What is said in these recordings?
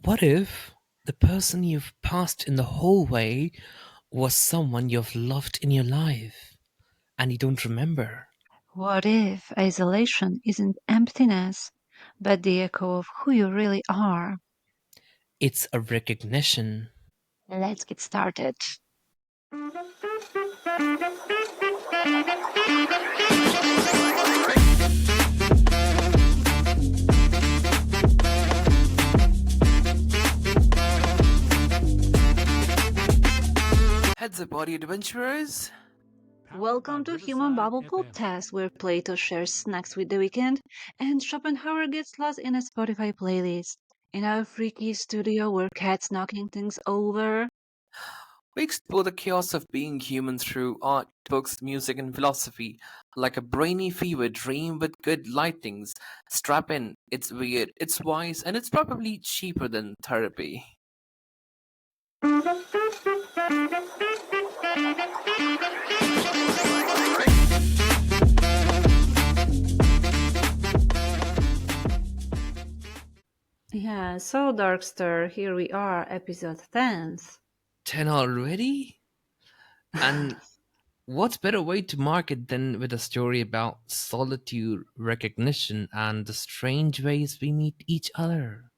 What if the person you've passed in the hallway was someone you've loved in your life and you don't remember? What if isolation isn't emptiness, but the echo of who you really are? It's a recognition. Let's get started. Heads up, audio adventurers! Welcome to Human Bubble Podcast, where Plato shares snacks with the weekend and Schopenhauer gets lost in a Spotify playlist. In our freaky studio where cats knocking things over. We explore the chaos of being human through art, books, music, and philosophy, like a brainy fever dream with good lightnings. Strap in, it's weird, it's wise, and it's probably cheaper than therapy. Yeah, so Darkster, here we are, episode 10th. 10 already? And what better way to mark it than with a story about solitude, recognition, and the strange ways we meet each other?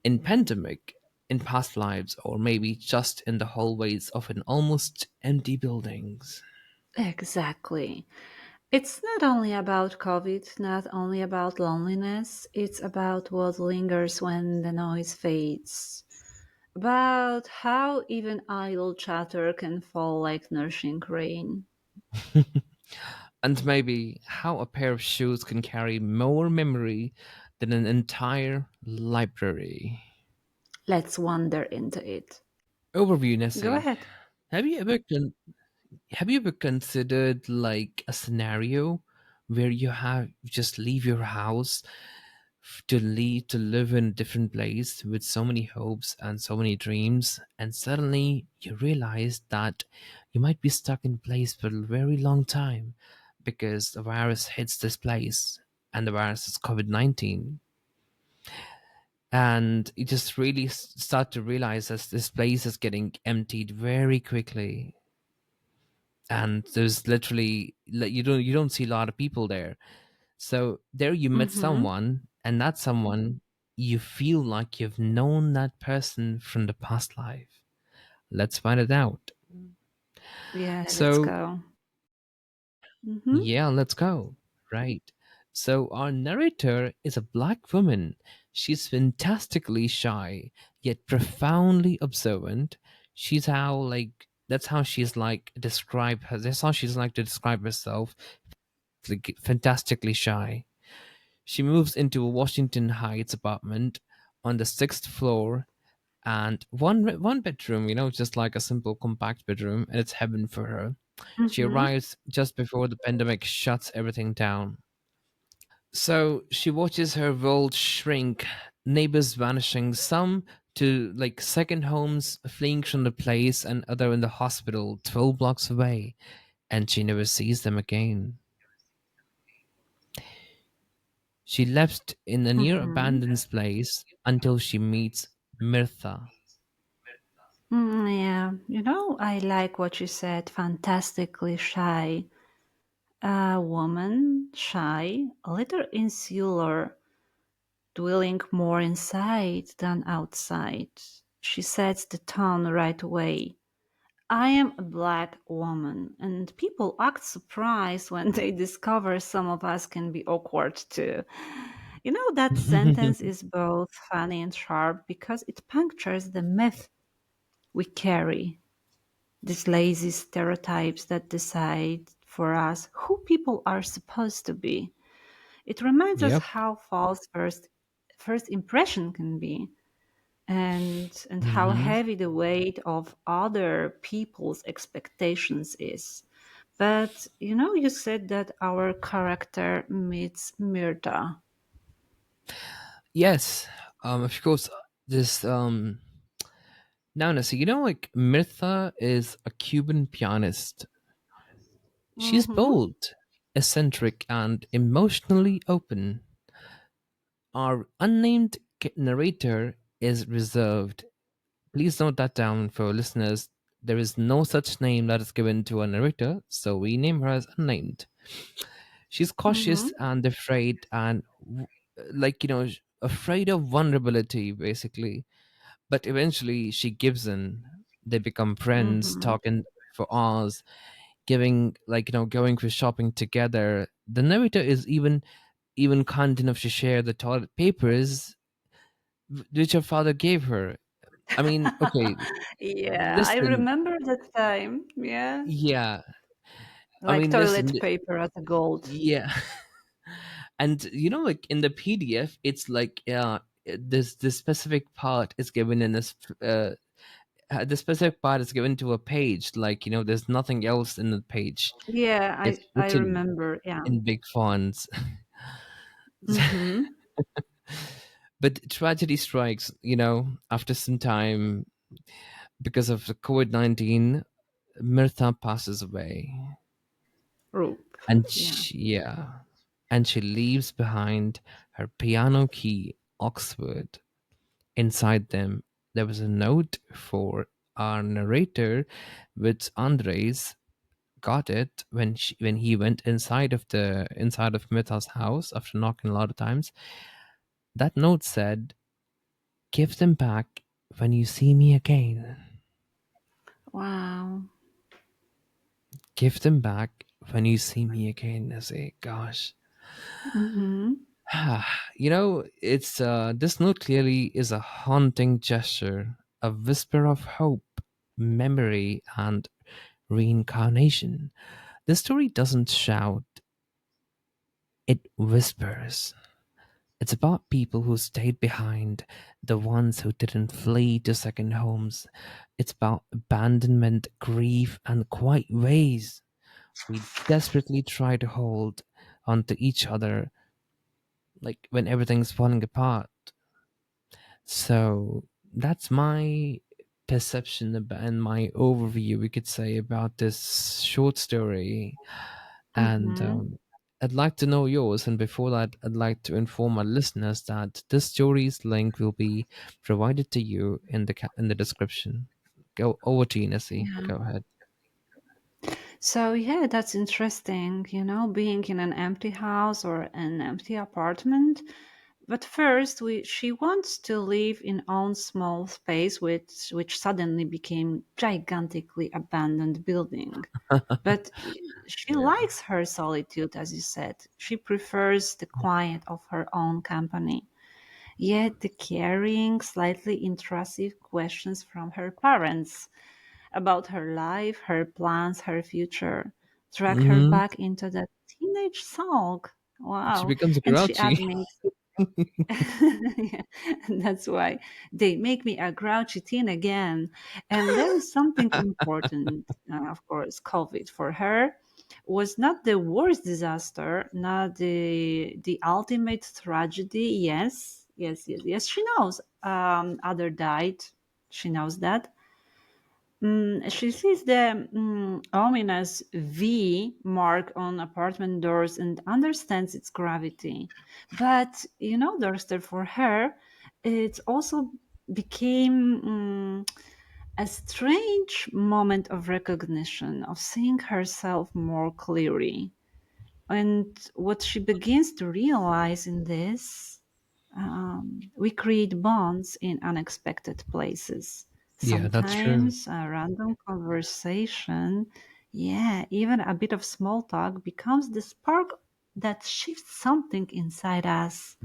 In pandemic, in past lives, or maybe just in the hallways of an almost empty buildings. Exactly. It's not only about COVID, not only about loneliness, it's about what lingers when the noise fades. About how even idle chatter can fall like nourishing rain. And maybe how a pair of shoes can carry more memory than an entire library. Let's wander into it. Overview, Go Nessie. ahead. Have you ever have you ever considered like a scenario where you have just leave your house to live in a different place with so many hopes and so many dreams, and suddenly you realize that you might be stuck in place for a very long time because the virus hits this place, and the virus is COVID-19, and you just really start to realize that this place is getting emptied very quickly, and there's literally like you don't see a lot of people there. So there you met Mm-hmm. someone, and that someone, you feel like you've known that person from the past life. Let's find it out. Yeah, let's So go. Mm-hmm. yeah, let's go. Right. So our narrator is a black woman. She's fantastically shy, yet profoundly observant. She's how like that's how she's like describe her. That's how she's like to describe herself. Like fantastically shy. She moves into a Washington Heights apartment on the sixth floor, and one bedroom, just like a simple compact bedroom, and it's heaven for her. She Mm-hmm. arrives just before the pandemic shuts everything down. So she watches her world shrink, neighbors vanishing, some to like second homes fleeing from the place, and other in the hospital 12 blocks away, and she never sees them again. She left in a near Mm-hmm. abandoned place until she meets Mirtha. Yeah, I like what you said. Fantastically shy. A woman, shy, a little insular, dwelling more inside than outside. She sets the tone right away. I am a black woman, and people act surprised when they discover some of us can be awkward too. That sentence is both funny and sharp because it punctures the myth we carry, these lazy stereotypes that decide for us who people are supposed to be. It reminds us Yep. how false first impression can be, and how Hmm. heavy the weight of other people's expectations is. But you said that our character meets Myrta. Yes. Of course, this now Nasi, like Mirtha is a Cuban pianist. She's Mm-hmm. bold, eccentric, and emotionally open. Our unnamed narrator is reserved. Please note that down for listeners. There is no such name that is given to a narrator, so we name her as unnamed. She's Mm-hmm. cautious and afraid, and afraid of vulnerability, basically. But eventually, she gives in. They become friends, Mm-hmm. talking for hours, going for shopping together. The narrator is even kind enough to share the toilet papers which her father gave her. I mean, okay, Yeah, I listen, remember that time. Yeah. yeah. I Like mean, listen, toilet paper as a gold. yeah. And like in the PDF, it's like this specific part is given in this the specific part is given to a page. Like there's nothing else in the page. Yeah, It's I written remember. Yeah. in big fonts. Mm-hmm. But tragedy strikes, after some time because of the COVID-19. Mirtha passes away, Rope. and Yeah. she leaves behind her piano key, Oxford. Inside them, there was a note for our narrator, which Andres got it when he went inside of Mirtha's house after knocking a lot of times. That note said, "Give them back when you see me again. Wow. Give them back when you see me again." I say, gosh. Mm-hmm. It's this note clearly is a haunting gesture, a whisper of hope, memory, and reincarnation. The story doesn't shout, it whispers. It's about people who stayed behind, the ones who didn't flee to second homes. It's about abandonment, grief, and quiet ways we desperately try to hold onto each other, like when everything's falling apart. So that's my perception and my overview, we could say, about this short story. And Mm-hmm. I'd like to know yours. And before that, I'd like to inform our listeners that this story's link will be provided to you in the description. Go over to you, Nessie. Yeah. Go ahead. So yeah, that's interesting, being in an empty house or an empty apartment. But first, she wants to live in own small space, which suddenly became gigantically abandoned building. But she Yeah. likes her solitude, as you said. She prefers the quiet of her own company. Yet the caring, slightly intrusive questions from her parents about her life, her plans, her future drag her Hmm. back into that teenage sulk. She Wow. becomes And she grouchy. admits yeah, that's why they make me a grouchy teen again. And there is something important, of course. COVID for her was not the worst disaster, not the ultimate tragedy. Yes, yes, yes, yes. She knows. Other died. She knows that. She sees the ominous V mark on apartment doors and understands its gravity. But, Dorster, for her, it also became a strange moment of recognition, of seeing herself more clearly. And what she begins to realize in this, we create bonds in unexpected places. Yeah, that's true. Sometimes a random conversation, yeah, even a bit of small talk becomes the spark that shifts something inside us,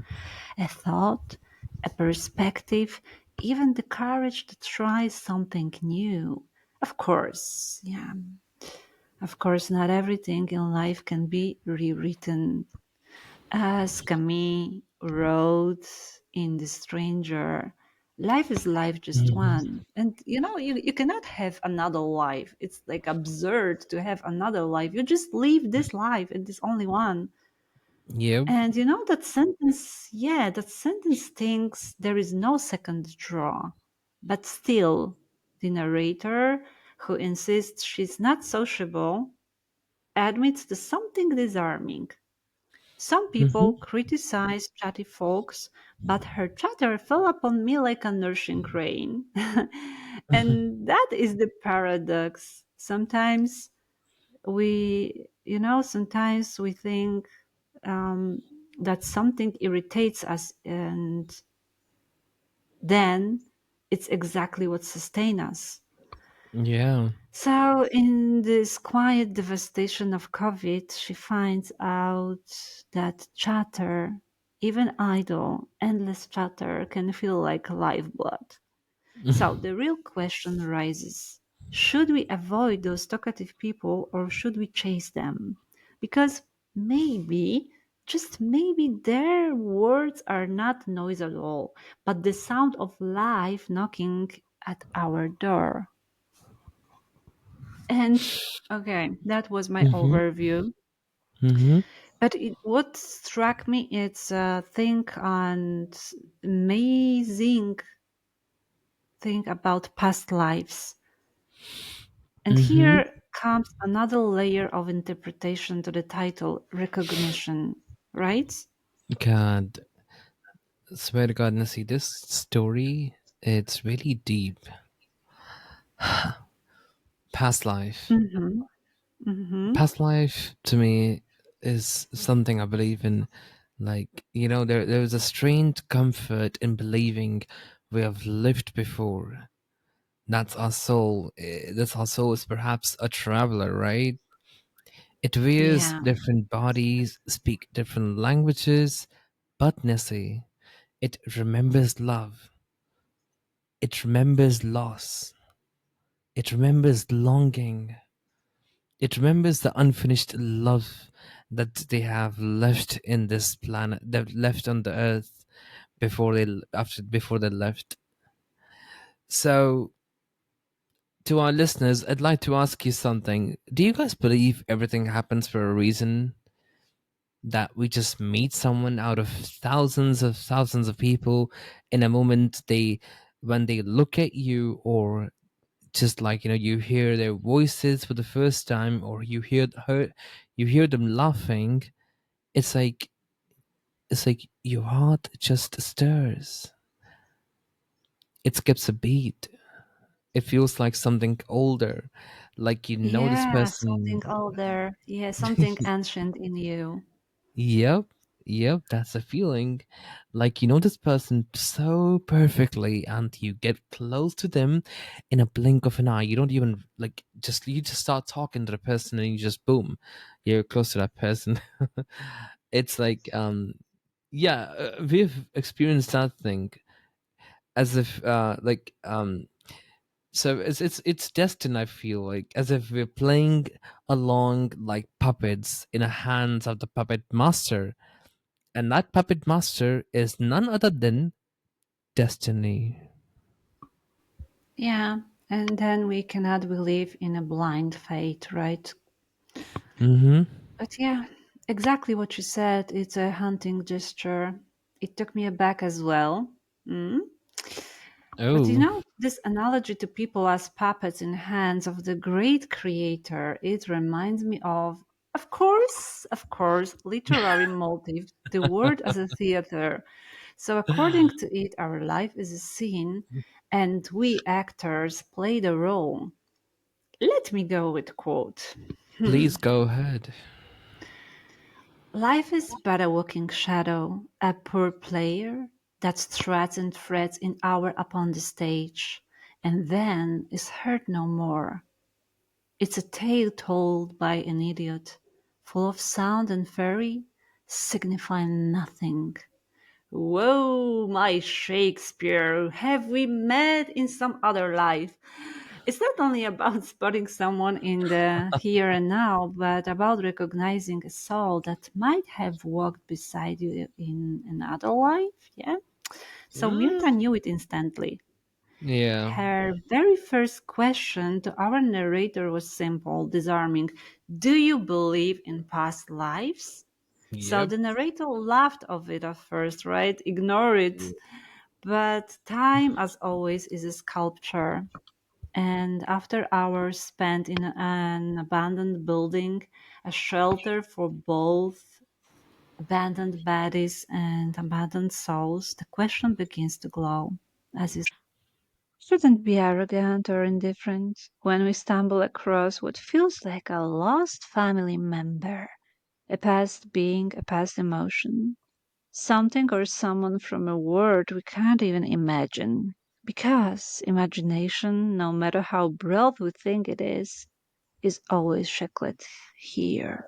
a thought, a perspective, even the courage to try something new. Of course, yeah, of course, not everything in life can be rewritten as Camus wrote in The Stranger, life is life just Hmm. one. And you cannot have another life. It's like absurd to have another life. You just live this life and this only one. Yep. And that sentence, yeah, that sentence thinks there is no second draw. But still, the narrator, who insists she's not sociable, admits to something disarming. Some people Hmm. criticize chatty folks, but her chatter fell upon me like a nourishing rain. And that is the paradox. Sometimes we think um, that something irritates us, and then it's exactly what sustains us. Yeah. So, in this quiet devastation of COVID, she finds out that chatter, even idle, endless chatter, can feel like lifeblood. So, the real question arises: should we avoid those talkative people or should we chase them? Because maybe, just maybe, their words are not noise at all, but the sound of life knocking at our door. And okay, that was my Mm-hmm. overview. Mm-hmm. But what struck me is a thing and amazing thing about past lives. And Mm-hmm. here comes another layer of interpretation to the title recognition, right? God, swear to God, Nasi, this story, it's really deep. Past life. Mm-hmm. Mm-hmm. Past life to me is something I believe in. Like, there's a strange comfort in believing we have lived before. That's our soul. That's our soul is perhaps a traveler, right? It wears Yeah. different bodies, speak different languages, but Nessie, it remembers love. It remembers loss. It remembers longing. It remembers the unfinished love that they have left in this planet, they've left on the earth before they left. So, to our listeners, I'd like to ask you something. Do you guys believe everything happens for a reason? That we just meet someone out of thousands of people in a moment when they look at you, or just like you hear their voices for the first time, or you hear them laughing. It's like your heart just stirs. It skips a beat. It feels like something older, like this Yeah, person. something older. Yeah, something ancient in you. Yep, yep, that's a feeling. Like this person so perfectly, and you get close to them in a blink of an eye. You don't even you just start talking to the person, and you just boom, you're close to that person. It's like yeah, we've experienced that thing as if so it's destined. I feel like as if we're playing along like puppets in the hands of the puppet master, and that puppet master is none other than Destiny. Yeah, and then we cannot believe in a blind fate, right? Mm-hmm. But yeah, exactly what you said. It's a hunting gesture. It took me aback as well. Mm. But Oh, this analogy to people as puppets in hands of the great creator, it reminds me of course, literary motive, the word as a theater. So according to it, our life is a scene and we actors play the role. Let me go with quote. please go ahead. Life is but a walking shadow, a poor player that struts and frets in hour upon the stage, and then is heard no more. It's a tale told by an idiot, full of sound and fairy, signifying nothing. Whoa, my Shakespeare, have we met in some other life? It's not only about spotting someone in the here and now, but about recognizing a soul that might have walked beside you in another life. Yeah. So Mirta Mm. knew it instantly. Yeah. Her very first question to our narrator was simple, disarming. Do you believe in past lives? So Yep. the narrator laughed of it at first, right? Ignore it. But time, as always, is a sculpture. And after hours spent in an abandoned building, a shelter for both abandoned bodies and abandoned souls, the question begins to glow. As you shouldn't be arrogant or indifferent when we stumble across what feels like a lost family member, a past being, a past emotion, something or someone from a world we can't even imagine. Because imagination, no matter how broad we think it is always shackled here.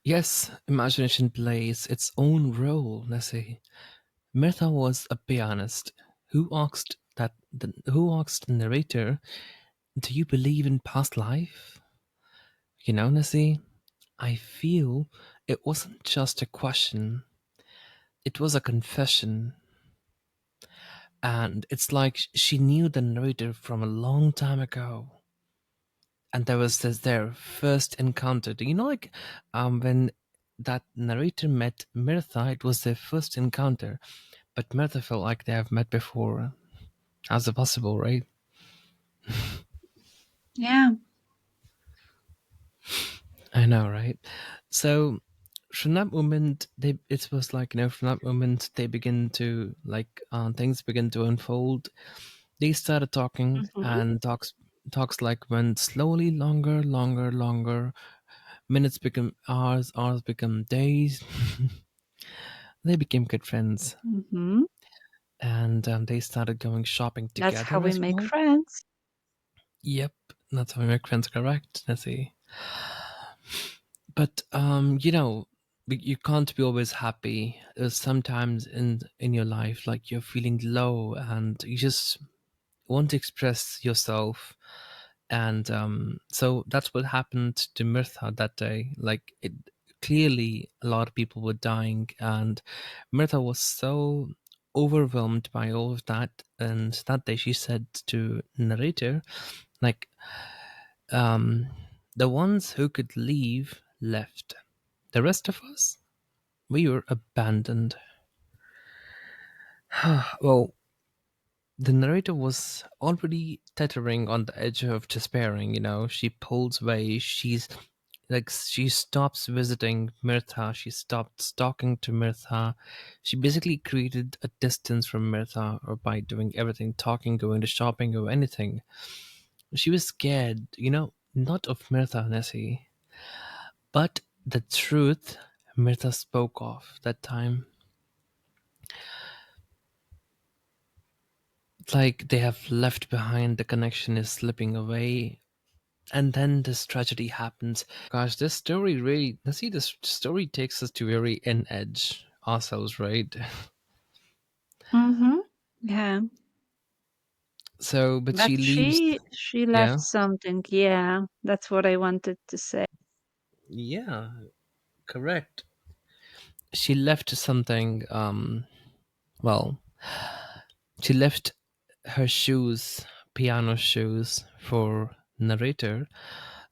Yes, imagination plays its own role, Nessie. Mirtha was a pianist who asked the narrator, "Do you believe in past life?" You know, Nessie, I feel it wasn't just a question; it was a confession, and it's like she knew the narrator from a long time ago. And there was this their first encounter. Do you know, like, when that narrator met Mirtha, it was their first encounter, but Mirtha felt like they have met before. How's it possible, right? Yeah. I know, right? So from that moment, they it was like, from that moment they begin to like things begin to unfold. They started talking, Hmm. and talks like went slowly longer, longer, longer. Minutes become hours, hours become days. They became good friends, Hmm. and they started going shopping That's how together we as make well. friends. Yep, that's how we make friends, correct, Nessie? But you can't be always happy. Sometimes in your life, like you're feeling low, and you just want to express yourself. And so that's what happened to Mirtha that day. Like, it clearly a lot of people were dying, and Mirtha was so overwhelmed by all of that. And that day she said to narrator, like, um, the ones who could leave left. The rest of us, we were abandoned. Well, the narrator was already teetering on the edge of despairing. She pulls away. She stops visiting Mirtha. She stopped talking to Mirtha. She basically created a distance from Mirtha, or by doing everything, talking, going to shopping, or anything. She was scared, not of Mirtha, Nessie, but the truth Mirtha spoke of that time. It's like they have left behind, the connection is slipping away, and then this tragedy happens. Gosh, this story really, let's see, this story takes us to very end edge ourselves, right? Hmm. Yeah. So, but But she leaves. she left Yeah, something. Yeah, that's what I wanted to say. yeah, correct. She left something. Well, she left her shoes, piano shoes, for narrator,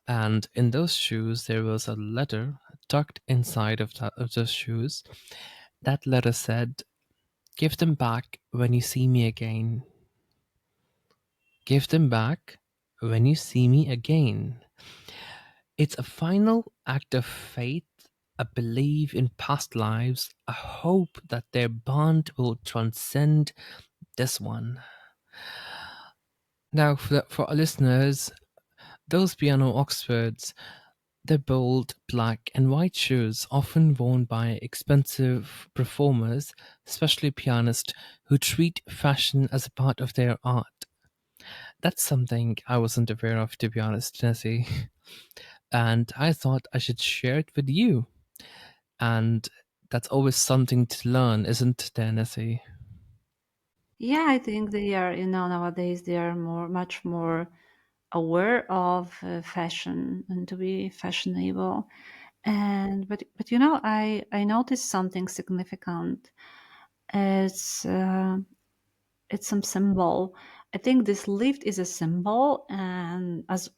and in those shoes there was a letter tucked inside of those shoes. That letter said, "Give them back when you see me again. Give them back when you see me again." It's a final act of faith, a belief in past lives, a hope that their bond will transcend this one. Now, for our listeners, those piano Oxfords, they're bold black and white shoes, often worn by expensive performers, especially pianists, who treat fashion as a part of their art. That's something I wasn't aware of, to be honest, Nessie. And I thought I should share it with you. And that's always something to learn, isn't there, Nessie? Yeah, I think they are, nowadays they are much more aware of fashion and to be fashionable. And but I noticed something significant. It's it's some symbol. I think this lift is a symbol, and as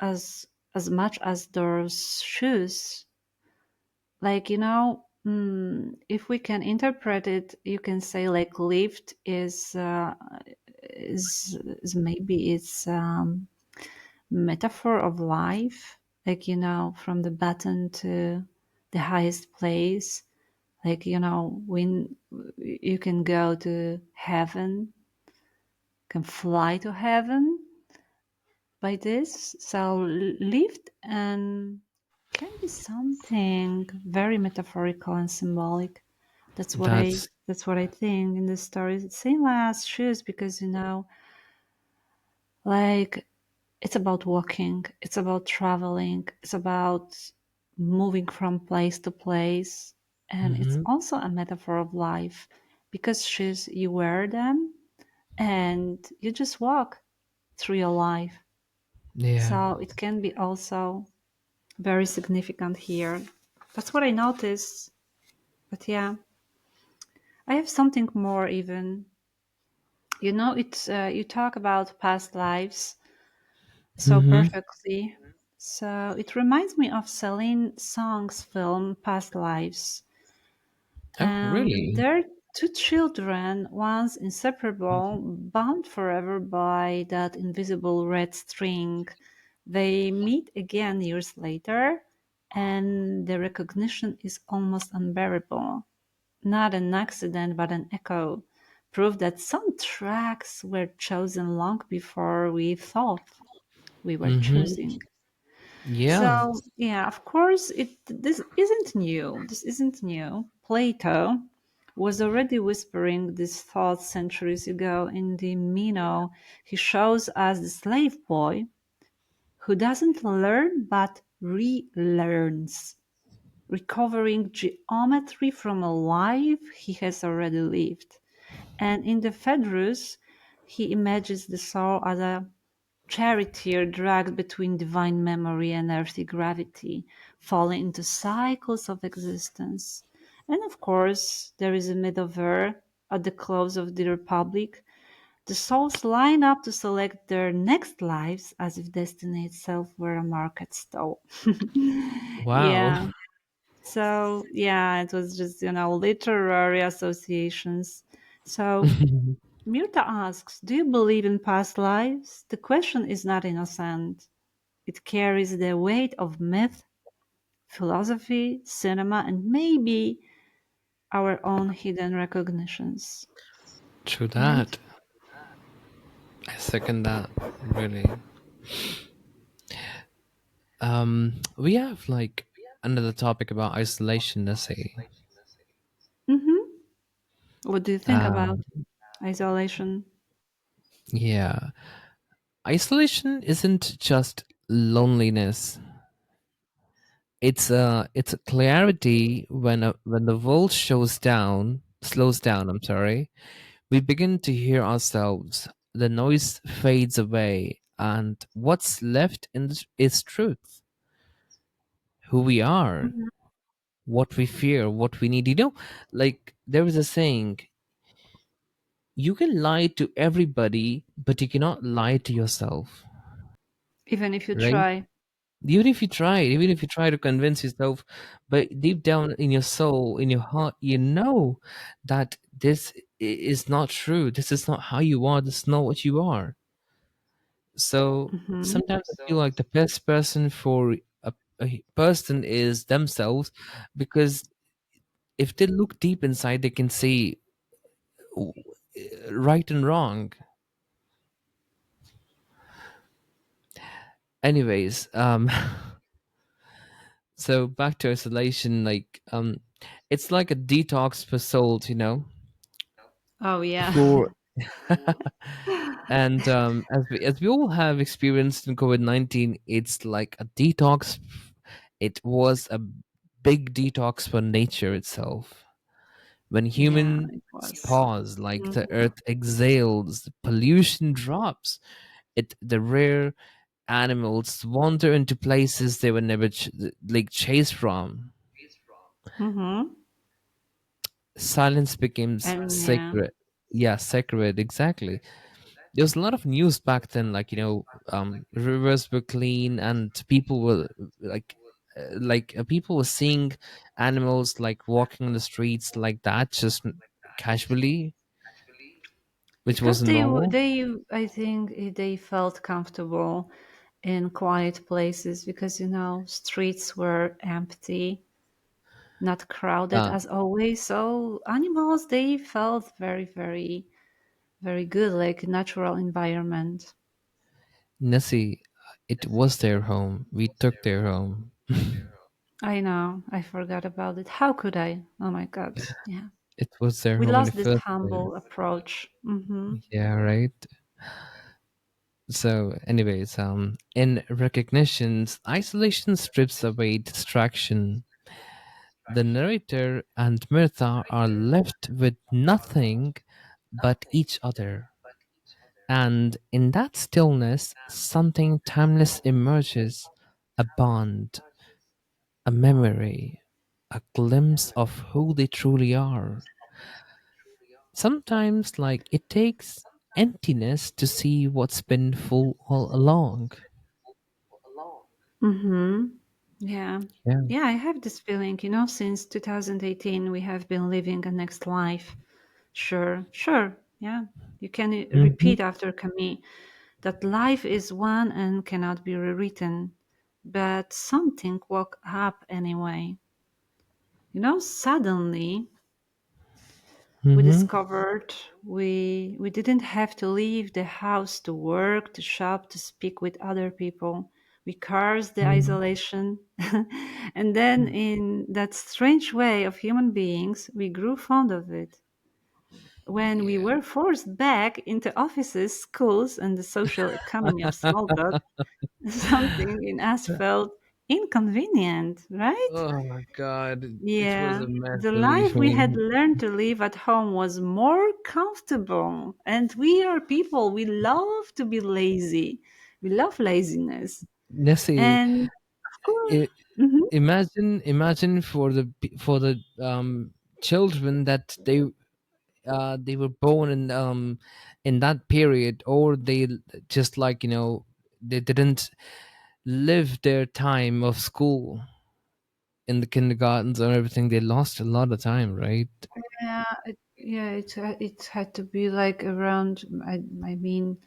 much as those shoes, like if we can interpret it, you can say like lift is maybe it's metaphor of life, like from the bottom to the highest place. Like, when you can go to heaven, can fly to heaven by this. So lift and can be something very metaphorical and symbolic. That's what I That's that's what I think in the story. Same as shoes, because like it's about walking, it's about traveling, it's about moving from place to place, and it's hmm also a metaphor of life, because shoes, you wear them and you just walk through your life. yeah. So it can be also very significant here. That's what I noticed. But yeah, I have something more even. It's you talk about past lives so hmm perfectly. So it reminds me of Celine Song's film Past Lives. Oh, And really? their two children, once inseparable, bound forever by that invisible red string, they meet again years later, and the recognition is almost unbearable. Not an accident, but an echo. Proof that some tracks were chosen long before we thought we were hmm choosing. Yeah. So yeah, of course, this isn't new. This isn't new. Plato was already whispering these thoughts centuries ago in the Meno. He shows us the slave boy who doesn't learn but relearns, recovering geometry from a life he has already lived. And in the Phaedrus, he imagines the soul as a charioteer dragged between divine memory and earthly gravity, falling into cycles of existence. And of course, there is a middleware at the close of the Republic. The souls line up to select their next lives as if destiny itself were a market stall. Wow. Yeah. So, yeah, it was just, literary associations. So, Mirta asks, do you believe in past lives? The question is not innocent. It carries the weight of myth, philosophy, cinema, and maybe our own hidden recognitions. True Right? that. I second that. Really. We have like another topic about isolation. Let's say. Mm-hmm. What do you think about Um, isolation? yeah. Isolation isn't just loneliness. It's a clarity when the world slows down. I'm sorry. We begin to hear ourselves. The noise fades away, and what's left is truth. Who we are, Mhm. what we fear, what we need. Like there is a saying: you can lie to everybody, but you cannot lie to yourself. Even if you Right? try. Even if you try to convince yourself, but deep down in your soul, in your heart, you know that is not true. This is not how you are. This is not what you are. So Hmm. sometimes I feel like the best person for a person is themselves, because if they look deep inside, they can see w- right and wrong. Anyways, so back to isolation, like it's like a detox for souls, Oh, yeah. for and as we all have experienced in COVID-19, it's like a detox. It was a big detox for nature itself. When Yeah, humans it was. pause, like the Mhm. earth exhales, the pollution drops. The rare animals wander into places they were never like chased from. Mhm. Silence becomes And yeah. sacred. Yeah, sacred, exactly. There was a lot of news back then, like rivers were clean and people were people were seeing animals like walking on the streets like that, just casually, which Because wasn't normal. I think they felt comfortable in quiet places because streets were empty. not crowded Uh, as always. So animals, they felt very, very, very good, like natural environment. Nessie, it was their home. We took their home. I know, I forgot about it. How could I? Oh my God. Yeah. It was their We home in the lost this first place. humble approach. Yeah, right. So, anyways, in recognitions, isolation strips away distraction. The narrator and Mirtha are left with nothing but each other. And in that stillness, something timeless emerges, a bond, a memory, a glimpse of who they truly are. Sometimes, like, it takes emptiness to see what's been full all along. Mm-hmm. Yeah. Yeah. Yeah, I have this feeling, since 2018, we have been living a next life. Sure, sure. Yeah. You can Hmm. repeat after Camus that life is one and cannot be rewritten, but something woke up anyway. Suddenly we Hmm. discovered we didn't have to leave the house to work, to shop, to speak with other people. We cursed the isolation. And then in that strange way of human beings, we grew fond of it. When we Yeah. were forced back into offices, schools, and the social economy of small talk, something in us felt inconvenient, right? Oh my God, it was Yeah, a mess, the believe life we had me. learned to live at home was more comfortable. And we are people, we love to be lazy. We love laziness. Nessie, And of course, I, mhm. imagine for the children that they were born in that period, or they just like they didn't live their time of school in the kindergartens or everything. They lost a lot of time, right? It had to be like around, I mean,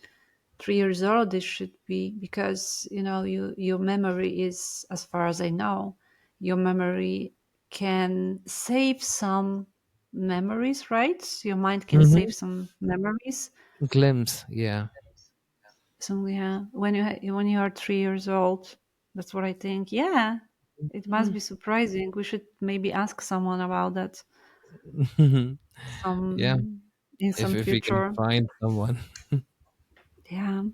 3 years old. It should be because your memory is, as far as I know, your memory can save some memories, right? Your mind can Mm-hmm. save some memories. Glimpse, yeah. So yeah, when you are 3 years old, that's what I think. Yeah, it must Mm. be surprising. We should maybe ask someone about that Yeah, some in if some we can future. find someone. Yeah.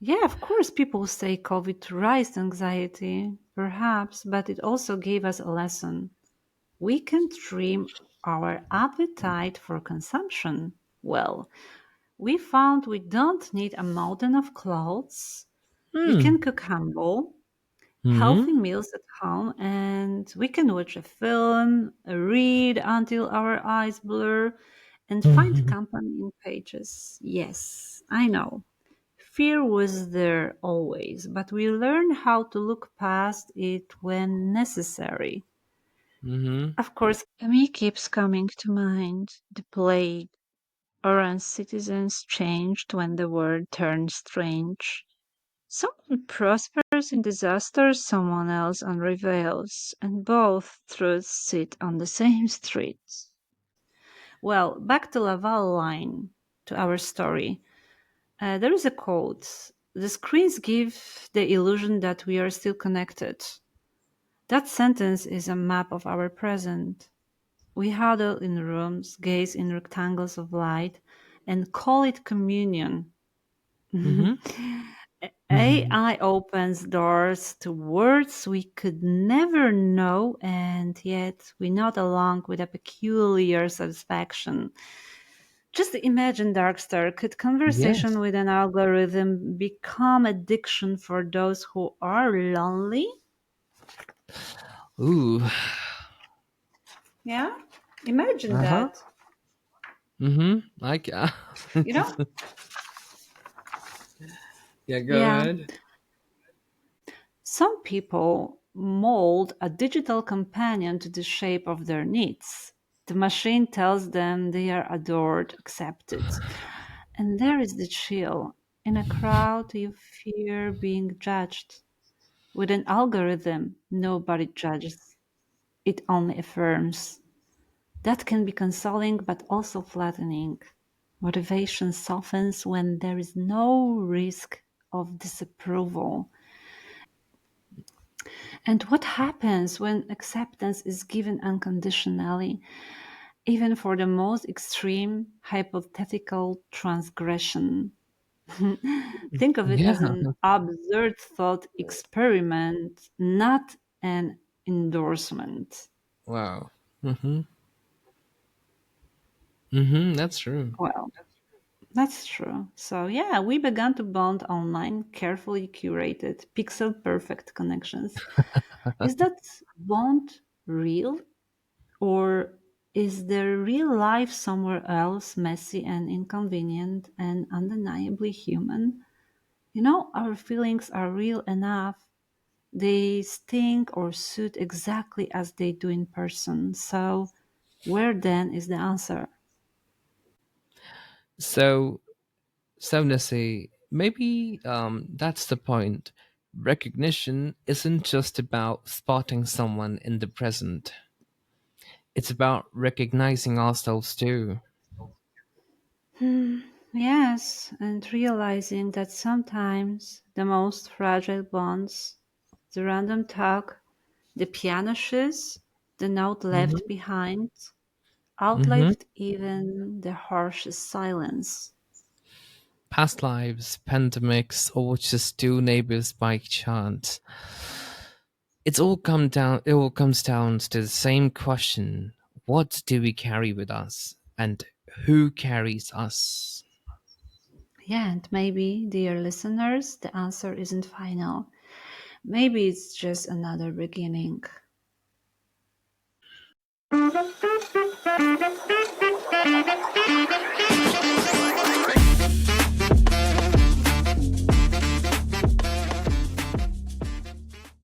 Yeah, of course, people say COVID raised anxiety, perhaps, but it also gave us a lesson. We can trim our appetite for consumption. Well, we found we don't need a mountain of clothes. We can Hmm. cook humble, Hmm. healthy meals at home, and we can watch a film, read until our eyes blur, and find company in pages. Yes, I know. Fear was there always, but we learn how to look past it when necessary. Hmm. Of course, Camus keeps coming to mind. The plague. Orange citizens changed when the world turned strange. Someone prospers in disaster, someone else unravels, and both truths sit on the same street. Well, back to LaValle line, to our story. There is a quote. The screens give the illusion that we are still connected. That sentence is a map of our present. We huddle in rooms, gaze in rectangles of light, and call it communion. Hmm. AI opens doors to words we could never know, and yet we nod along with a peculiar satisfaction. Just imagine, Darkstar, could conversation Yes. with an algorithm become addiction for those who are lonely? Ooh. Yeah, imagine Uh-huh. that. Mm-hmm. I ca You know? Yeah, go Yeah. ahead. Some people mold a digital companion to the shape of their needs. The machine tells them they are adored, accepted. And there is the chill. In a crowd, you fear being judged. With an algorithm, nobody judges. it only affirms. That can be consoling but also flattening. Motivation softens when there is no risk of disapproval. And what happens when acceptance is given unconditionally, even for the most extreme hypothetical transgression? Think of it Yeah. as an absurd thought experiment, not an endorsement. Wow. Mm-hmm. Mm-hmm. That's true. Well, that's true. So, yeah, we began to bond online, carefully curated, pixel perfect connections. Is that bond real? Or is there real life somewhere else, messy and inconvenient and undeniably human? Our feelings are real enough. They sting or suit exactly as they do in person. So, where then is the answer? So, Nasi, maybe that's the point. Recognition isn't just about spotting someone in the present. It's about recognizing ourselves too. Hmm, yes, and realizing that sometimes the most fragile bonds, the random talk, the piano shoes, the note left Hmm. behind, Hmm. outlived even the harshest silence. Past lives, pandemics, or just two neighbors by chance. It all comes down to the same question. What do we carry with us? And who carries us? Yeah, and maybe, dear listeners, the answer isn't final. Maybe it's just another beginning.